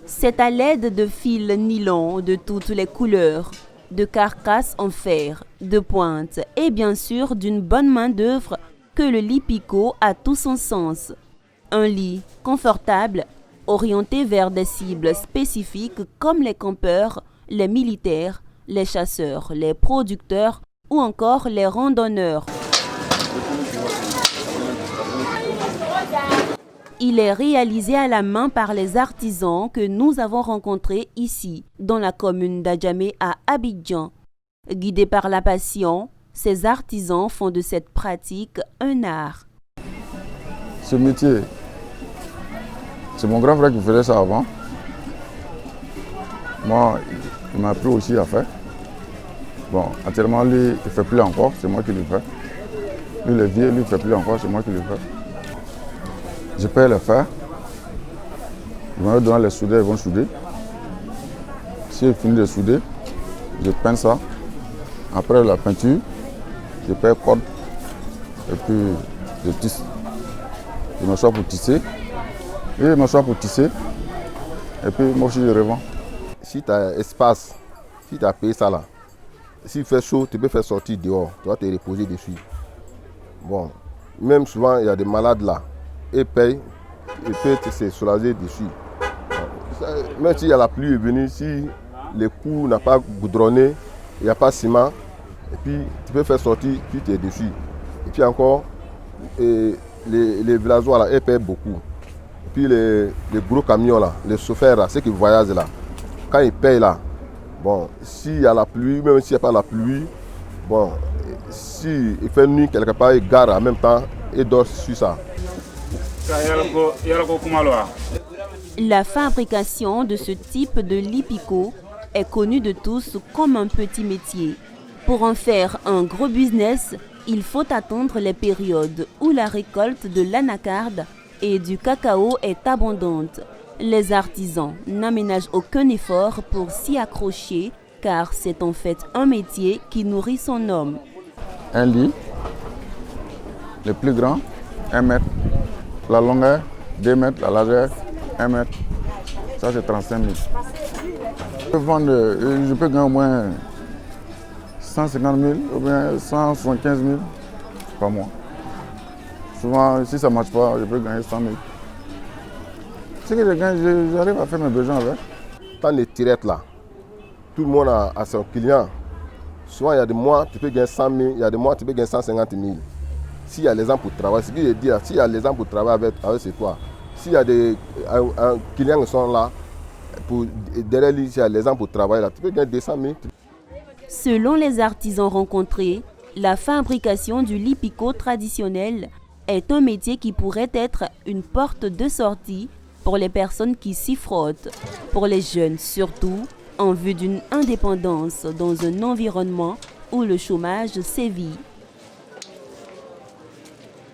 C'est à l'aide de fils nylon de toutes les couleurs, de carcasses en fer, de pointe et bien sûr d'une bonne main-d'œuvre que le lit picot a tout son sens. Un lit confortable, orienté vers des cibles spécifiques comme les campeurs, les militaires, les chasseurs, les producteurs ou encore les randonneurs. Il est réalisé à la main par les artisans que nous avons rencontrés ici, dans la commune d'Adjamé à Abidjan. Guidés par la passion, ces artisans font de cette pratique un art. Ce métier, c'est mon grand frère qui faisait ça avant. Moi, il m'a appris aussi à faire. Bon, actuellement, lui, il ne fait plus encore, c'est moi qui le fais. Lui, il est vieux, lui, il ne fait plus encore, c'est moi qui le fais. Je paye le fer. Ils vont me donner les soudeurs, ils vont souder. Si j'ai fini de souder, je peins ça. Après la peinture, je paye corde et puis je tisse. Je m'assois pour tisser. Et je m'assois pour tisser. Et puis moi aussi je revends. Si tu as espace, si tu as payé ça là, s'il fait chaud, tu peux faire sortir dehors. Tu vas te reposer dessus. Bon, même souvent il y a des malades là. Et paye, et peut se soulager dessus. Même si la pluie est venue, si les coups n'ont pas goudronné, il n'y a pas de ciment, et puis tu peux faire sortir, puis tu es dessus. Et puis encore, les villageois là, ils payent beaucoup. Et puis les gros camions là, les chauffeurs là, ceux qui voyagent là, quand ils payent là, bon, s'il y a la pluie, même s'il n'y a pas la pluie, bon, s'il fait nuit quelque part, ils garent en même temps et dorment sur ça. La fabrication de ce type de lit picot est connue de tous comme un petit métier. Pour en faire un gros business, il faut attendre les périodes où la récolte de l'anacarde et du cacao est abondante. Les artisans n'aménagent aucun effort pour s'y accrocher car c'est en fait un métier qui nourrit son homme. Un lit, le plus grand, 1 mètre. La longueur, 2 mètres, la largeur, 1 mètre. Ça, c'est 35 000. Je peux gagner au moins 150 000 ou bien 175 000 par mois. Souvent, si ça ne marche pas, je peux gagner 100 000. Ce que je gagne, j'arrive à faire mes besoins avec. Quand les tirettes là, tout le monde a son client. Souvent, il y a des mois, tu peux gagner 100 000, il y a des mois, tu peux gagner 150 000. S'il y a les gens pour travailler, ce que je dis, s'il y a les gens pour travailler avec c'est toi. S'il y a des clients qui sont là, derrière lui, s'il y a les gens pour travailler, là, tu peux gagner 200 000. Selon les artisans rencontrés, la fabrication du lit picot traditionnel est un métier qui pourrait être une porte de sortie pour les personnes qui s'y frottent. Pour les jeunes surtout, en vue d'une indépendance dans un environnement où le chômage sévit.